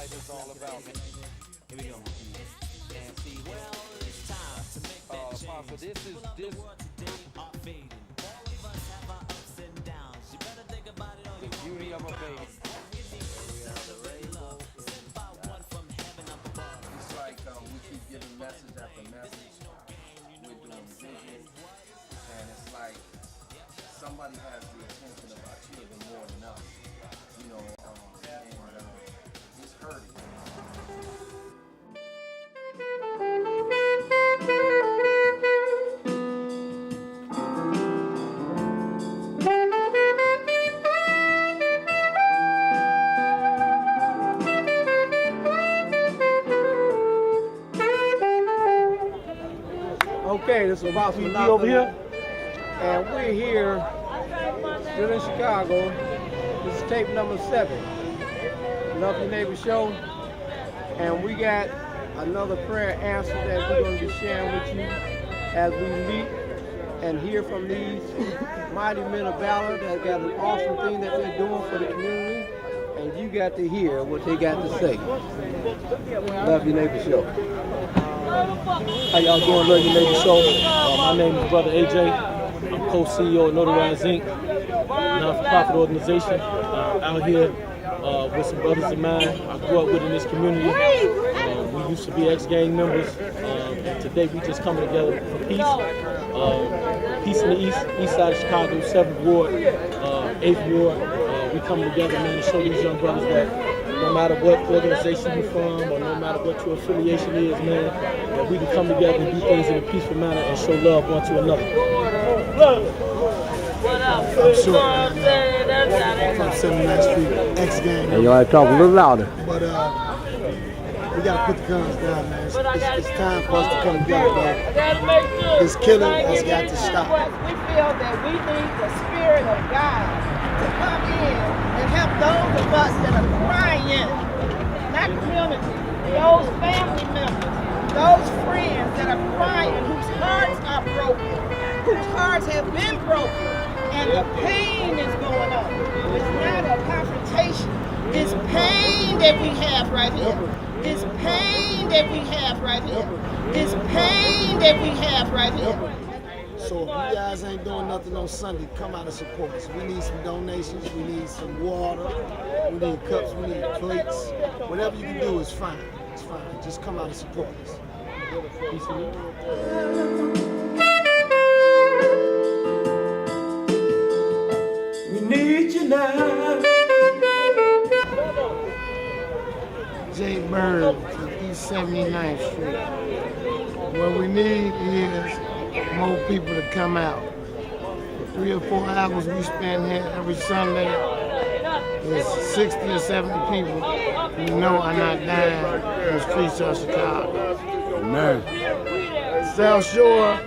life is all about, man. Here we go. And see, Apostle, this is the beauty of a baby. It's like we keep giving message after message. We're doing vision, and it's like somebody has the attention of our children more than us. You know, and it's hurting. Okay, this is Apostle You over here? and we're here still in Chicago. This is tape number 7, Love Your Neighbor Show, and we got another prayer answer that we're going to be sharing with you as we meet and hear from these mighty men of valor that got an awesome thing that they're doing for the community, and you got to hear what they got to say. Love Your Neighbor Show. How y'all doing, Love Your Neighbor Show? My name is Brother AJ. I'm co-CEO of Notarized Inc., non-for-profit organization out here with some brothers of mine I grew up with in this community. We used to be ex-gang members, and today we just coming together for peace. Peace in the east side of Chicago, 7th Ward, 8th Ward. We coming together, man, to show these young brothers that no matter what organization you're from or no matter what your affiliation is, man, that we can come together and do things in a peaceful manner and show love one to another. I'm sure, man. From 79th Street, ex-gang. And you ought to talk a little louder. But we got to put the guns down, man. It's time for us to come together, man. This killing has got to stop. We feel that we need the Spirit of God to come in and help those of us that are crying, not community, those family members, those friends that are crying, whose hearts are broken, whose hearts have been broken, and the pain is going on. It's not a confrontation. It's pain that we have right here. It's pain that we have right here. It's pain that we have right here. So if you guys ain't doing nothing on Sunday, come out and support us. We need some donations. We need some water. We need cups. We need plates. Whatever you can do is fine. It's fine. Just come out and support us. Peace and love. We need you now. J. Bird from East 79th Street. What we need is more people to come out. The 3 or 4 hours we spend here every Sunday, there's 60 or 70 people who know are not dying in the streets of Chicago. Amen. South Shore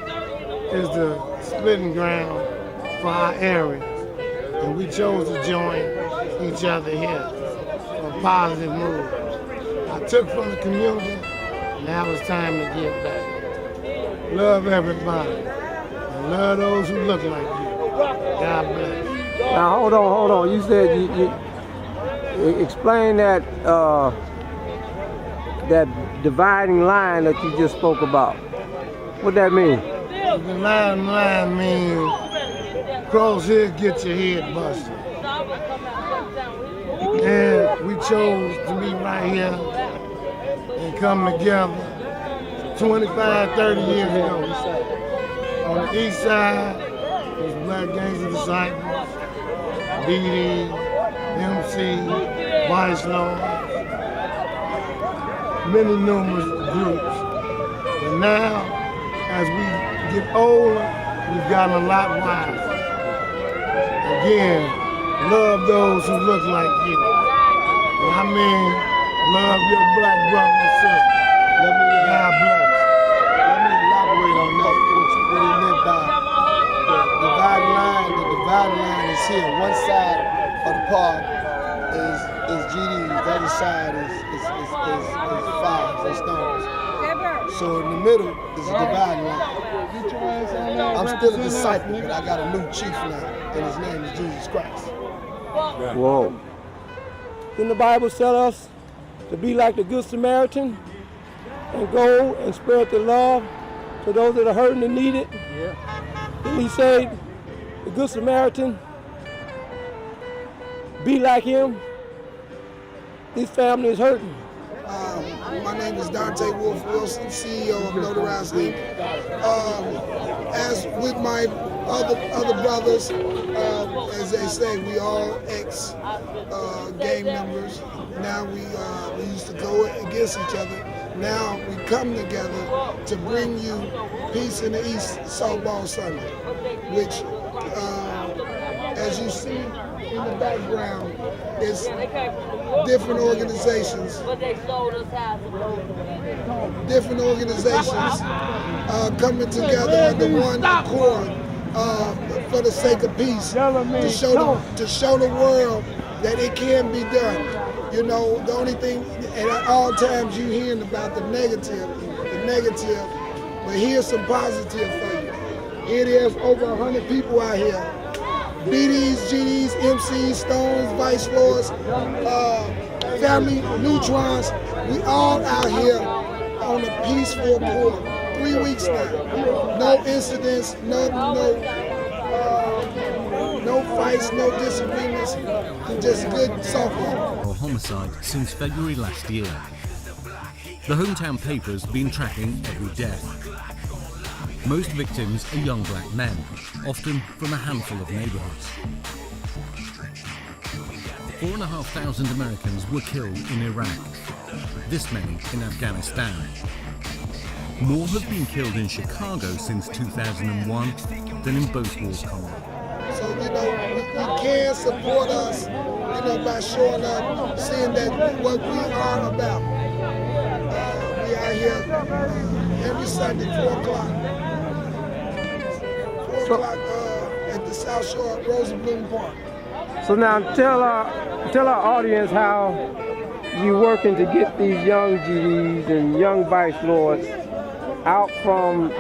is the splitting ground for our area, and we chose to join each other here for a positive move. I took from the community, now it's time to give back. Love everybody, and love those who look like you. God bless. Now hold on. You said you explain that that dividing line that you just spoke about. What that mean? The dividing line means cross here, get your head busted. And we chose to be right here and come together 25, 30 years ago. On the east side was Black Gangs of Disciples, BD, MC, Vice Lord, many numerous groups. But now, as we get older, we've gotten a lot wiser. Again, love those who look like you. And I mean, love your black brother and sister. Let me, God bless. Let me elaborate on that, what he meant by the dividing line. The dividing line is here. One side of the park is GDs. The other side is fives and stones. So in the middle is a dividing line. I'm still a disciple, but I got a new chief now, and his name is Jesus Christ. Whoa. Didn't the Bible tell us to be like the Good Samaritan and go and spread the love to those that are hurting and need it. Yeah. Then he said, the Good Samaritan, be like him. This family is hurting. My name is Dante Wolf Wilson, CEO of Notarized Inc. As with my other brothers, as they say, we all ex-gang members. Now we used to go against each other. Now we come together to bring you Peace in the East Softball Sunday, which, as you see in the background, is different organizations. Different organizations coming together under one accord for the sake of peace, to show the world that it can be done. You know, the only thing, and at all times you hearing about the negative, but here's some positive for you. Here there's over 100 people out here. BDs, GDs, MCs, Stones, Vice Lords, Family, Neutrons, we all out here on a peaceful accord. 3 weeks now. No incidents, no fights, no disagreements, just good softball. Or homicide since February last year. The hometown paper has been tracking every death. Most victims are young black men, often from a handful of neighborhoods. 4,500 Americans were killed in Iraq, this many in Afghanistan. More have been killed in Chicago since 2001 than in both war conflicts. So, you know, you can support us, you know, by showing up, seeing that what we are about. We are here every Sunday, 4 o'clock. 4 o'clock at the South Shore Rosenblum Park. So now tell our audience how you're working to get these young GDs and young Vice Lords out from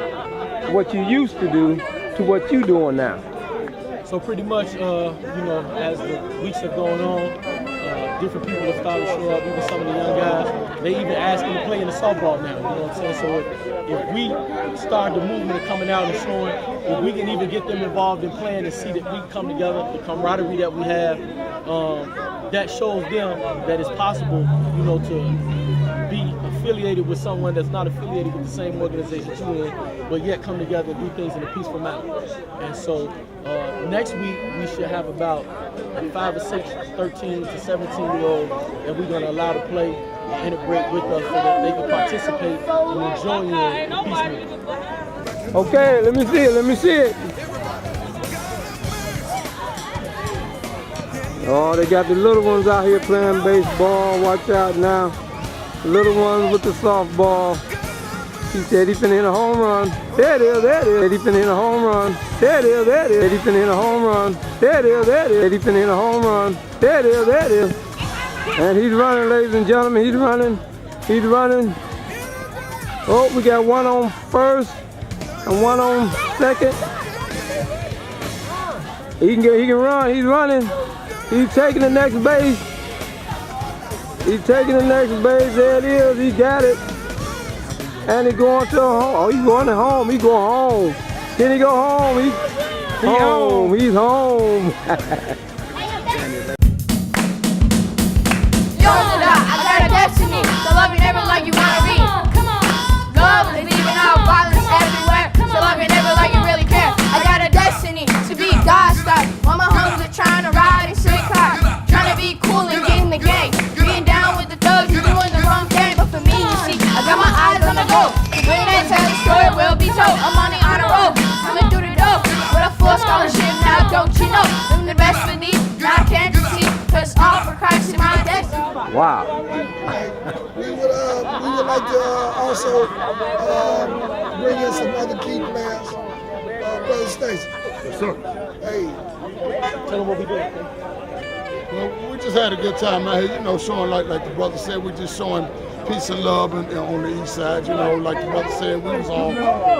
what you used to do to what you're doing now. So pretty much, you know, as the weeks are going on, different people have started to show up, even some of the young guys. They even asking to play in the softball now, you know what I'm saying? So if we start the movement of coming out and showing, if we can even get them involved in playing and see that we come together, the camaraderie that we have, that shows them that it's possible, you know, to be affiliated with someone that's not affiliated with the same organization you're in, but yet come together and do things in a peaceful manner. And so next week we should have about 5 or 6 13 to 17-year-olds that we're going to allow to play and integrate with us so that they can participate and enjoy the peace movement. Okay, let me see it. Oh, they got the little ones out here playing baseball. Watch out now. The little ones with the softball. He said he finna hit a home run. There it is. He finna hit a home run. There it is. He finna hit a home run. There it is. He finna hit a home run. There it is. And he's running, ladies and gentlemen. He's running. Oh, we got one on first and one on second. He can run. He's running. He's taking the next base. There it is. He got it. And he's going to home. Oh, he's going home. He's going home. Can he go home? He's home. He's home. Yo, I got a destiny. So love your neighbor like you wanna be. Love is leaving out violence everywhere. So love your neighbor like you really care. I got a destiny to be God-style. All my homies are trying to ride in sick cars. Trying to be cool and get in the game. Being down with the thugs, you're doing the wrong thing. But for me, you see, I got my eyes on the goal. When they tell the story, will be told. I'm on the honor roll. Coming through the door with a full scholarship. Now don't you know? I'm the best for these. Now I can't see. Cause all for Christ in my destiny. Wow. We would like to also bring in some other key players. Brother Stacy. Yes, sir. Hey. Tell them what we did. Well, we just had a good time out here, you know, showing like the brother said, we're just showing peace and love and on the east side, you know, like the brother said, we was all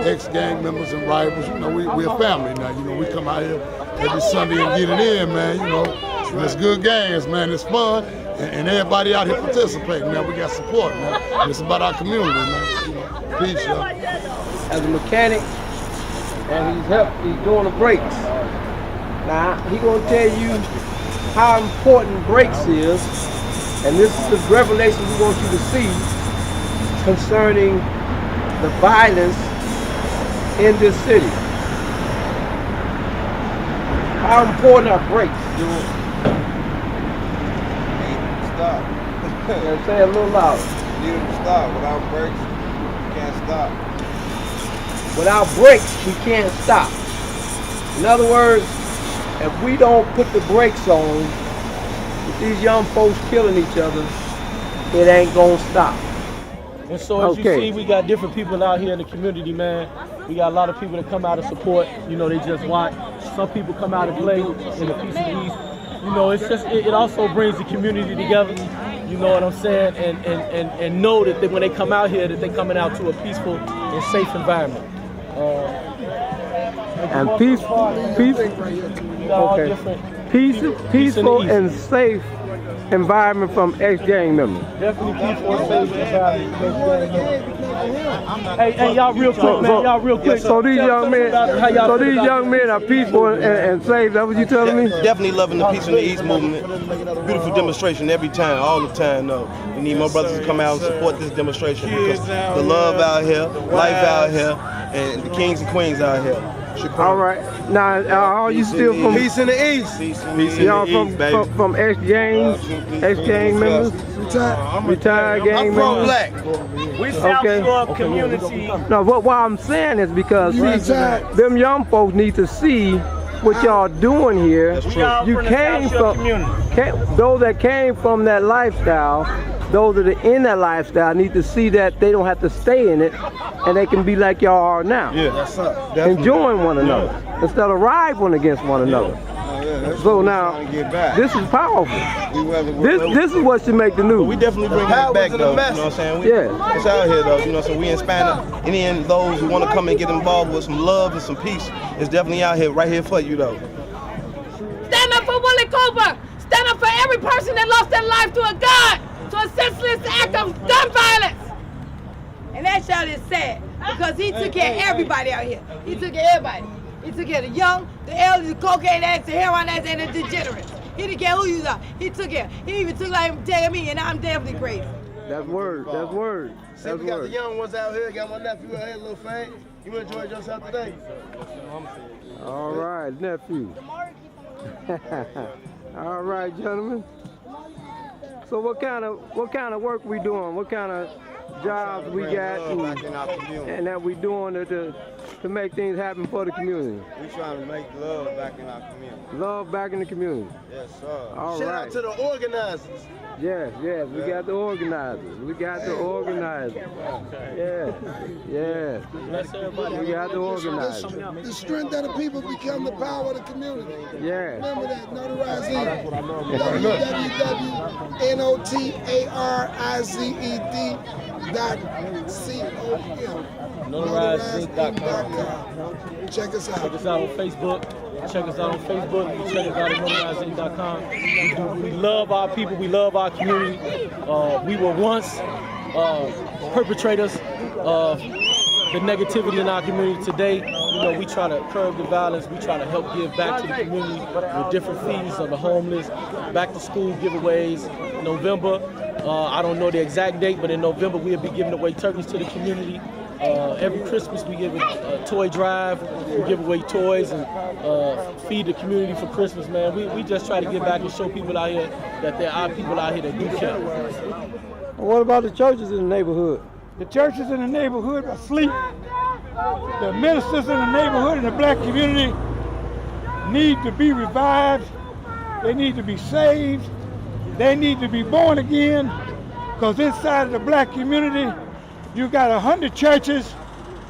ex-gang members and rivals, you know, we're a family now, you know, we come out here every Sunday and get it in, man, you know, And it's good games, man. It's fun, and everybody out here participating, man. We got support, man. And it's about our community, man. Peace, y'all. As a mechanic, and he's doing the brakes. Now, he's gonna tell you how important brakes is, and this is the revelation we want you to see concerning the violence in this city. How important are brakes? Stop. And say it a little louder. Need them to stop. Without brakes, you can't stop. Without brakes, we can't stop. In other words, if we don't put the brakes on, with these young folks killing each other, it ain't gonna stop. And so as you see, we got different people out here in the community, man. We got a lot of people that come out to support. You know, they just watch. Some people come out and play in the Peace of the East. You know, it's just, it also brings the community together. You know what I'm saying? And know that when they come out here, that they're coming out to a peaceful and safe environment. And peaceful and safe environment from ex-gang members. Definitely peaceful and safe environment. Hey, y'all real quick, man. Y'all real quick. So these young men are peaceful and safe. That what you telling me? Definitely loving the Peace in the East movement. Beautiful demonstration every time, all the time. No, we need more brothers to come out and support this demonstration because the love out here, life out here, and the kings and queens out here. All right. Now, are you still from Peace in the East? Y'all from ex-gang members? Retired gang members? I'm black. We South Shore community. No, what I'm saying is because them young folks need to see what y'all doing here. You came from those that came from that lifestyle. Those that are in that lifestyle need to see that they don't have to stay in it, and they can be like y'all are now. Yeah, that's up. Enjoying one another instead of rivaling against one another. So now, this is powerful. This is what should make the news. We definitely bring it back, though. You know what I'm saying? It's out here, though. You know, so we inspire any and those who want to come and get involved with some love and some peace. It's definitely out here, right here for you, though. Stand up for Willie Cooper. Stand up for every person that lost their life to a gun, to a senseless act of gun violence. And that shit is sad because he took care of everybody out here. He took care of everybody. He took care of the young, the elderly, the cocaine addicts, the heroin addicts, and the degenerates. He didn't care who you are. He took care. He even took like him telling me, and I'm definitely crazy. That's word. That's word. See, we got the young ones out here. Got my nephew out here, little Fang. You enjoyed yourself today? All right, nephew. All right, gentlemen. So what kind of work we doing? What kind of jobs we got and that we doing to make things happen for the community? We trying to make love back in our community. Love back in the community. Yes, sir. All Shout right. out to the organizers. Yes, we got the organizers. We got the organizers. Yes. We got the organizers. The strength of the people become the power of the community. Yeah. Remember that, notarized www.notarized.com. Notarized.com. Check us out. Check us out on Facebook. Check us out on Facebook. Check us out at notarized.com. We love our people. We love our community. We were once perpetrators of the negativity in our community. Today, you know, we try to curb the violence. We try to help give back to the community with different feeds of the homeless, back to school giveaways. November, I don't know the exact date, but in November we'll be giving away turkeys to the community. Every Christmas we give a toy drive. We give away toys and feed the community for Christmas, man. We just try to get back and show people out here that there are people out here that do care. What about the churches in the neighborhood? The churches in the neighborhood are asleep. The ministers in the neighborhood in the black community need to be revived. They need to be saved. They need to be born again, because inside of the black community, you got 100 churches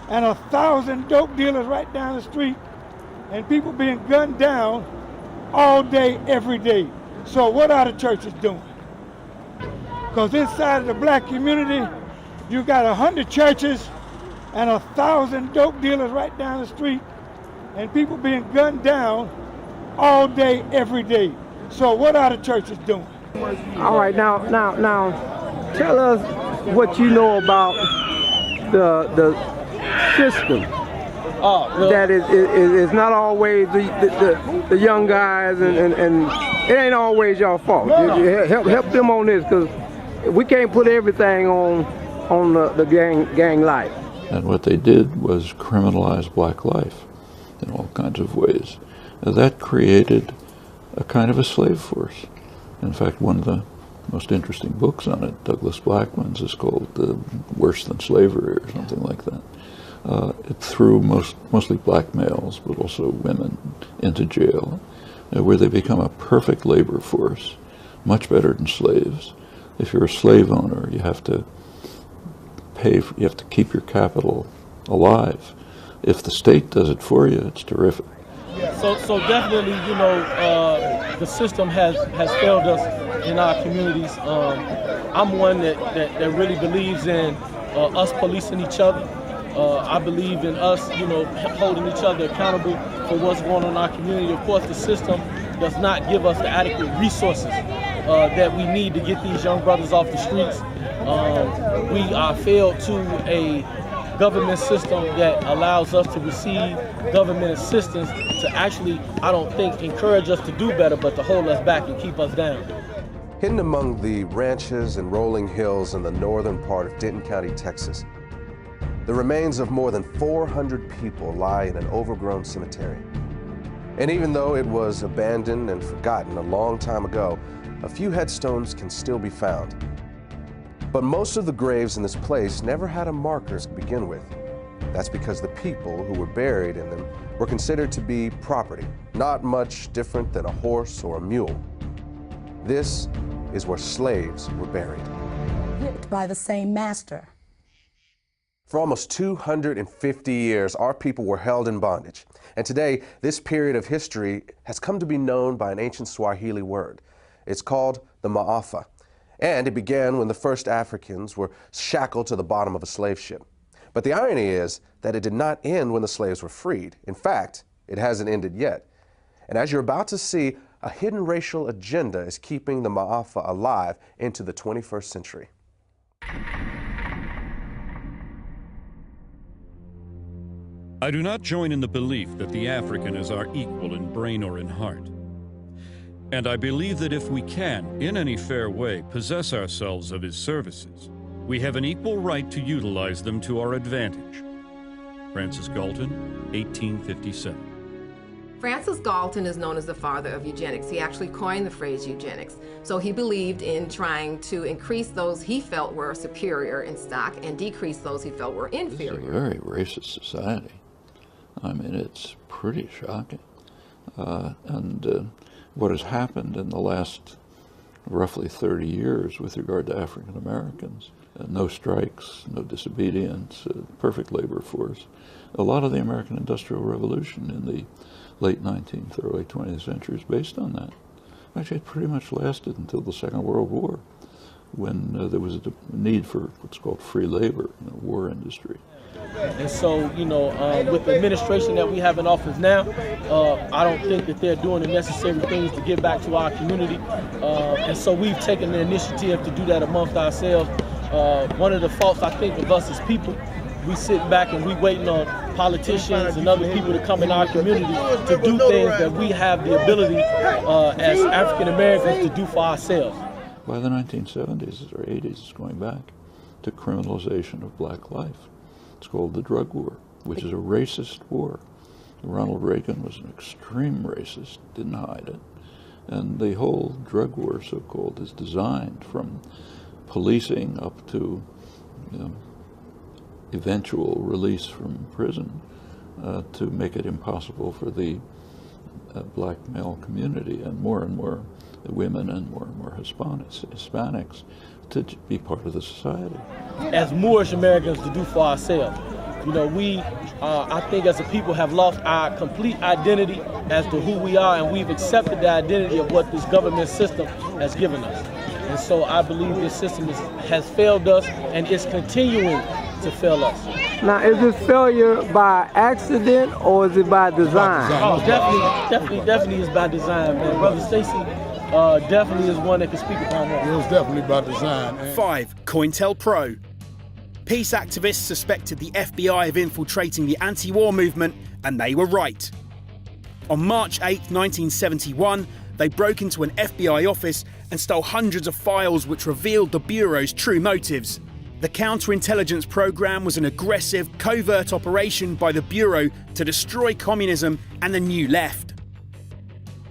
and 1,000 dope dealers right down the street, and people being gunned down all day, every day. So what are the churches doing? Because inside of the black community, you got 100 churches and 1,000 dope dealers right down the street, and people being gunned down all day, every day. So what are the churches doing? All right, now, tell us what you know about the system. That is not always the young guys, and it ain't always y'all fault. Help them on this, because we can't put everything on the gang life. And what they did was criminalize black life in all kinds of ways. Now, that created a kind of a slave force. In fact, one of the most interesting books on it, Douglas Blackman's, is called Worse Than Slavery or something like that. It threw mostly black males, but also women, into jail, where they become a perfect labor force, much better than slaves. If you're a slave owner, you have to you have to keep your capital alive. If the state does it for you, it's terrific. So definitely, you know, the system has failed us in our communities. I'm one that really believes in us policing each other. I believe in us, you know, holding each other accountable for what's going on in our community. Of course, the system does not give us the adequate resources that we need to get these young brothers off the streets. We are failed to a government system that allows us to receive government assistance to actually, I don't think, encourage us to do better, but to hold us back and keep us down. Hidden among the ranches and rolling hills in the northern part of Denton County, Texas, the remains of more than 400 people lie in an overgrown cemetery. And even though it was abandoned and forgotten a long time ago, a few headstones can still be found. But most of the graves in this place never had a marker to begin with. That's because the people who were buried in them were considered to be property, not much different than a horse or a mule. This is where slaves were buried. Whipped by the same master. For almost 250 years, our people were held in bondage. And today, this period of history has come to be known by an ancient Swahili word. It's called the Ma'afa. And it began when the first Africans were shackled to the bottom of a slave ship. But the irony is that it did not end when the slaves were freed. In fact, it hasn't ended yet. And as you're about to see, a hidden racial agenda is keeping the Ma'afa alive into the 21st century. I do not join in the belief that the African is our equal in brain or in heart. And I believe that if we can, in any fair way, possess ourselves of his services, we have an equal right to utilize them to our advantage. Francis Galton, 1857. Francis Galton is known as the father of eugenics. He actually coined the phrase eugenics. So he believed in trying to increase those he felt were superior in stock and decrease those he felt were inferior. It's a very racist society. I mean, it's pretty shocking. What has happened in the last roughly 30 years with regard to African Americans, no strikes, no disobedience, perfect labor force. A lot of the American Industrial Revolution in the late 19th, early 20th century is based on that. Actually, it pretty much lasted until the Second World War, when there was a need for what's called free labor in the war industry. And so, you know, with the administration that we have in office now, I don't think that they're doing the necessary things to give back to our community. And so we've taken the initiative to do that amongst ourselves. One of the faults, I think, of us as people, we sit back and we waiting on politicians and other people to come in our community to do things that we have the ability as African Americans to do for ourselves. By the 1970s or 80s, it's going back to criminalization of black life. It's called the drug war, which is a racist war. Ronald Reagan was an extreme racist, didn't hide it. And the whole drug war, so-called, is designed from policing up to eventual release from prison to make it impossible for the black male community and more women and more Hispanics to be part of the society. As Moorish Americans, to do for ourselves. You know, we, I think as a people, have lost our complete identity as to who we are, and we've accepted the identity of what this government system has given us. And so I believe this system has failed us, and it's continuing to fail us. Now, is this failure by accident or is it by design? Oh, definitely is by design, man. Brother Stacy, definitely is one that can speak upon that. It was definitely by design. 5. COINTELPRO. Peace activists suspected the FBI of infiltrating the anti-war movement, and they were right. On March 8, 1971, they broke into an FBI office and stole hundreds of files which revealed the Bureau's true motives. The counterintelligence program was an aggressive, covert operation by the Bureau to destroy communism and the New Left.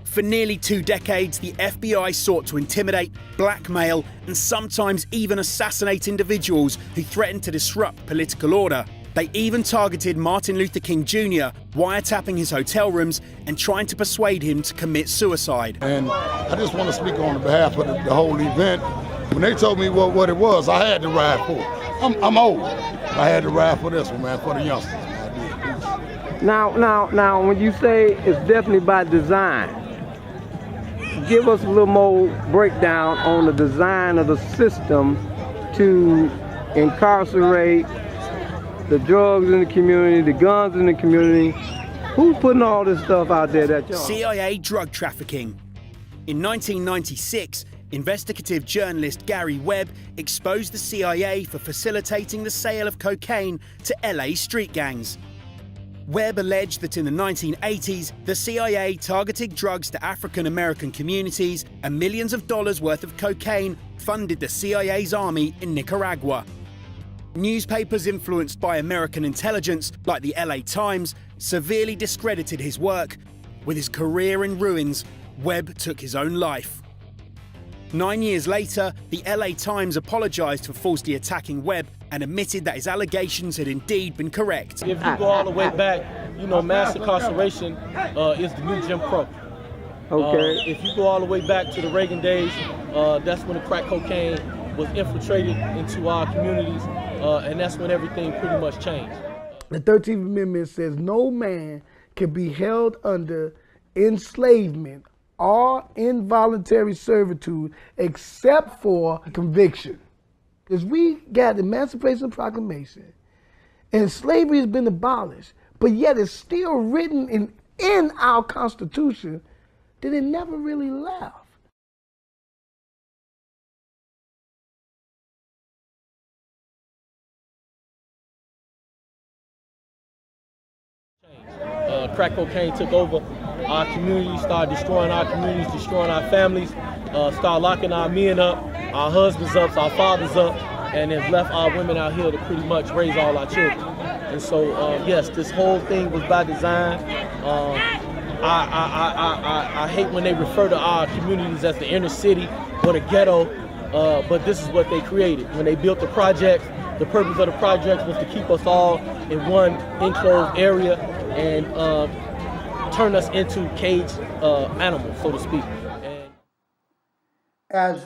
For nearly 2 decades, the FBI sought to intimidate, blackmail, and sometimes even assassinate individuals who threatened to disrupt political order. They even targeted Martin Luther King Jr., wiretapping his hotel rooms and trying to persuade him to commit suicide. And I just want to speak on behalf of the whole event. When they told me what it was, I had to ride for it. I'm old. I had to ride for this one, man, for the youngsters. Now, when you say it's definitely by design, give us a little more breakdown on the design of the system to incarcerate the drugs in the community, the guns in the community. Who's putting all this stuff out there that y'all? CIA drug trafficking. In 1996, investigative journalist Gary Webb exposed the CIA for facilitating the sale of cocaine to LA street gangs. Webb alleged that in the 1980s, the CIA targeted drugs to African American communities, and millions of dollars worth of cocaine funded the CIA's army in Nicaragua. Newspapers influenced by American intelligence, like the LA Times, severely discredited his work. With his career in ruins, Webb took his own life. 9 years later, the LA Times apologized for falsely attacking Webb and admitted that his allegations had indeed been correct. If you go all the way back, mass incarceration is the new Jim Crow. Okay. If you go all the way back to the Reagan days, that's when the crack cocaine was infiltrated into our communities, and that's when everything pretty much changed. The 13th Amendment says no man can be held under enslavement or involuntary servitude except for conviction. Because we got the Emancipation Proclamation and slavery has been abolished, but yet it's still written in our Constitution that it never really left. Crack cocaine took over our communities, started destroying our communities, destroying our families, started locking our men up, our husbands up, our fathers up, and then left our women out here to pretty much raise all our children. And so, yes, this whole thing was by design. I hate when they refer to our communities as the inner city or the ghetto, but this is what they created. When they built the project, the purpose of the project was to keep us all in one enclosed area and turn us into caged animals, so to speak. And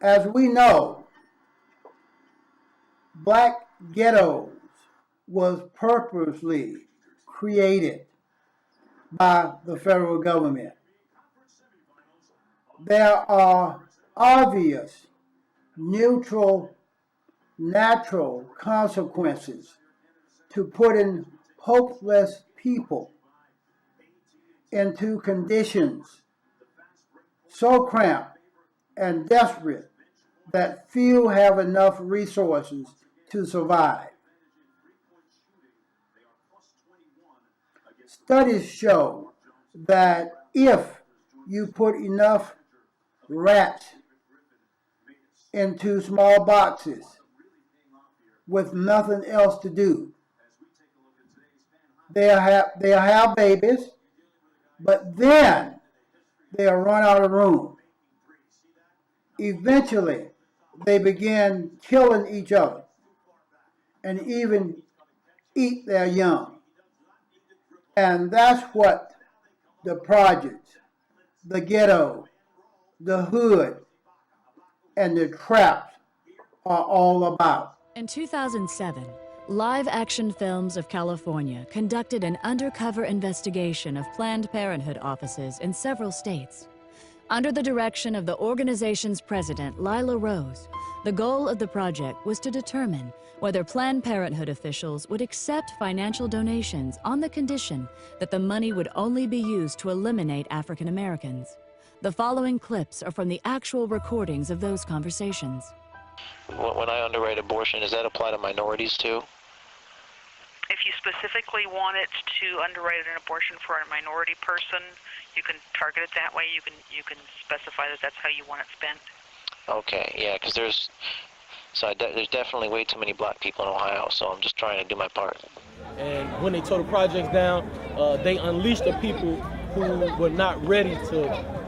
as we know, black ghettos was purposely created by the federal government. There are obvious, neutral, natural consequences to putting hopeless people into conditions so cramped and desperate that few have enough resources to survive. Studies show that if you put enough rats into small boxes with nothing else to do, they'll have babies, but then they'll run out of room. Eventually, they begin killing each other and even eat their young. And that's what the projects, the ghetto, the hood, and the traps are all about. In 2007, Live Action Films of California conducted an undercover investigation of Planned Parenthood offices in several states. Under the direction of the organization's president, Lila Rose, the goal of the project was to determine whether Planned Parenthood officials would accept financial donations on the condition that the money would only be used to eliminate African Americans. The following clips are from the actual recordings of those conversations. When I underwrite abortion, does that apply to minorities too? If you specifically want it to underwrite an abortion for a minority person, you can target it that way. You can specify that that's how you want it spent. Okay, yeah, because there's definitely way too many black people in Ohio, so I'm just trying to do my part. And when they tore the projects down, they unleashed the people who were not ready to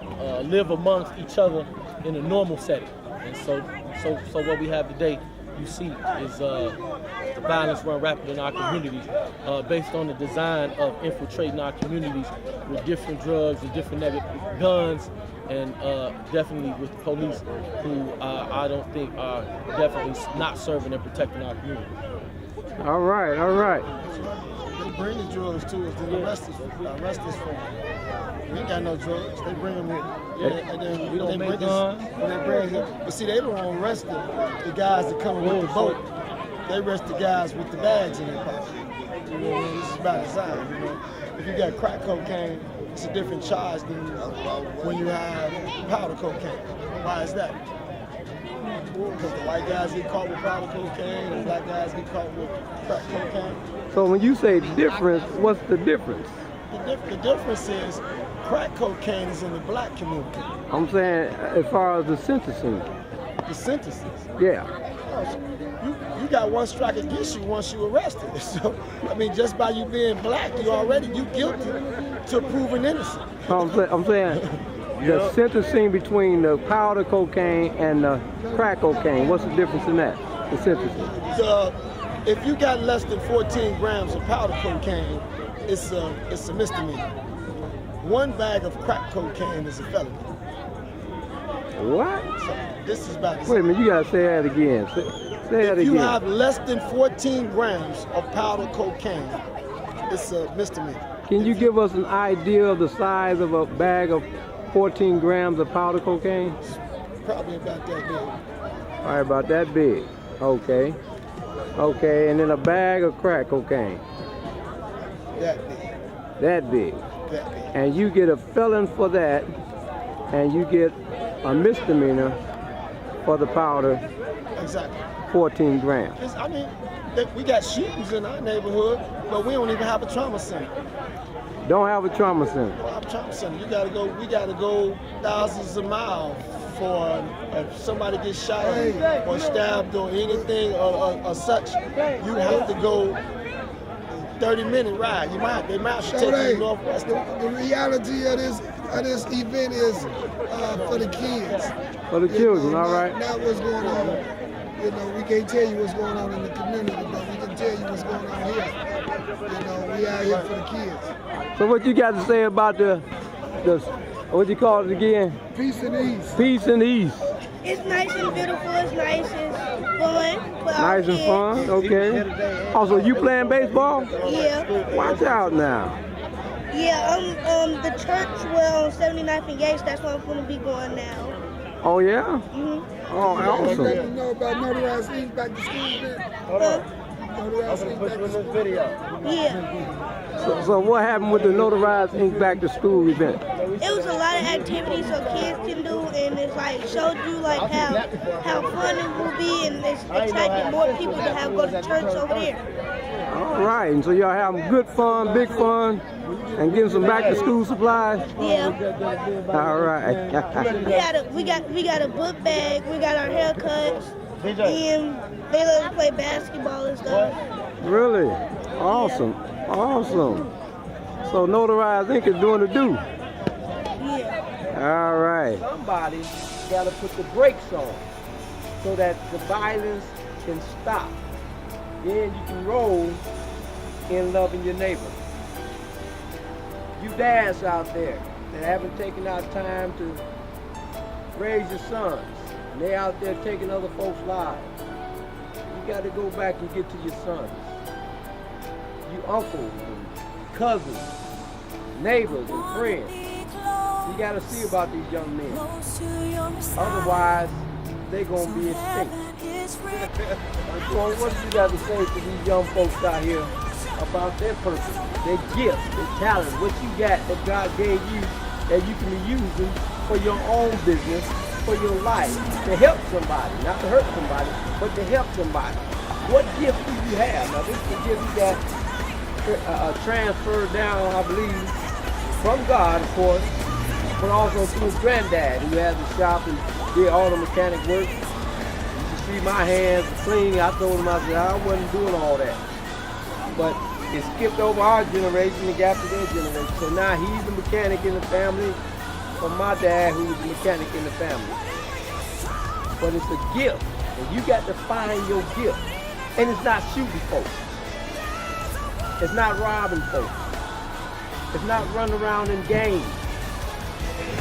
live amongst each other in a normal setting. And so what we have today, you see, is the violence run rapid in our communities based on the design of infiltrating our communities with different drugs and different guns, and definitely with police who I don't think are definitely not serving and protecting our community. All right, all right. They bring the drugs to us, then arrest us for them. We ain't got no drugs. They bring them here. Yeah, and then we don't make guns. When they bring them, but see, they don't arrest the guys that come with the boat. They arrest the guys with the bags in their pocket. You know, this is by design. You know, if you got crack cocaine, it's a different charge than when you have powder cocaine. Why is that? Because the white guys get caught with powder cocaine and black guys get caught with crack cocaine. So when you say difference, what's the difference? The difference is crack cocaine is in the black community. I'm saying as far as the sentencing. The sentences? Yeah. You got one strike against you once you arrested. So, I mean, just by you being black, you guilty to proven innocent. I'm saying the sentencing between the powder cocaine and the crack cocaine, what's the difference in that, the sentencing? If you got less than 14 grams of powder cocaine, it's a misdemeanor. One bag of crack cocaine is a felony. What? So this is about. Wait a minute, you gotta say that again. Say that again. If you have less than 14 grams of powder cocaine, it's a misdemeanor. Can you give us an idea of the size of a bag of 14 grams of powder cocaine? Probably about that big. All right, about that big. Okay. Okay, and then a bag of crack cocaine. That big. That big. That big. And you get a felon for that, and you get a misdemeanor for the powder. Exactly. 14 grams. I mean, we got shootings in our neighborhood, but we don't even have a trauma center. Don't have a trauma center. Well, a trauma center. We gotta go thousands of miles for if somebody gets shot or stabbed or anything or such. You have to go 30-minute ride. They might take you northwest. The reality of this event is for the kids. For the children, all right. Not what's going on. You know, we can't tell you what's going on in the community, but we can tell you what's going on here. You know, we out here for the kids. So what you got to say about the what you call it again? Peace and ease. Peace and ease. It's nice and beautiful. It's nice and fun. Nice and fun. Okay. Also, you playing baseball? Yeah. Watch out now. Yeah. The church well on 79th and Yates. That's where I'm gonna be going now. Oh yeah. Mhm. Oh, awesome. You know about Notarized Ink back to school event? Notarized Ink back to school video. Yeah. So what happened with the Notarized Ink back to school event? It was a lot of activities so kids can do, and it's like showed you like how fun it will be, and it's attracting more people to have go to church over there. All right, and so y'all having good fun, big fun, and getting some back to school supplies. Yeah. All right. we got a book bag. We got our haircuts, and they let us play basketball and stuff. Really? Awesome. Awesome. So Notarized Ink is doing the do. Yeah. All right. Somebody got to put the brakes on so that the violence can stop. Then you can roll in loving your neighbor. You dads out there that haven't taken out time to raise your sons, and they're out there taking other folks' lives. You got to go back and get to your sons, you uncles and cousins, neighbors and friends. You got to see about these young men. Otherwise, they're going to be extinct. So what do you got to say to these young folks out here about their purpose, their gifts, their talent, what you got that God gave you that you can be using for your own business, for your life, to help somebody, not to hurt somebody, but to help somebody. What gift do you have? Now this is a gift that transferred down, I believe, from God, of course, but also through his granddad, who had the shop and did all the mechanic work. You can see my hands clean. I told him, I said, I wasn't doing all that. But it skipped over our generation and got to their generation. So now he's the mechanic in the family from my dad, who was the mechanic in the family. But it's a gift, and you got to find your gift. And it's not shooting folks. It's not robbing folks. It's not running around in gangs.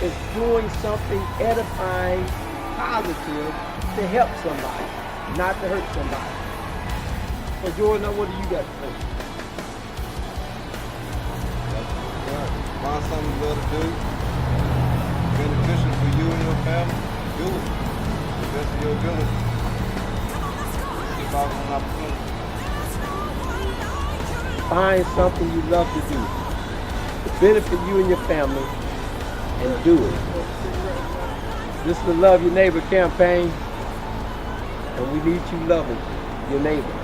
It's doing something edifying, positive, to help somebody, not to hurt somebody. So Jordan, what do you got to say? Find something you love to do, beneficial for you and your family, do it. The best of your ability. Keep out on opportunity. Find something you love to do to benefit you and your family, and do it. This is the Love Your Neighbor campaign, and we need you loving your neighbor.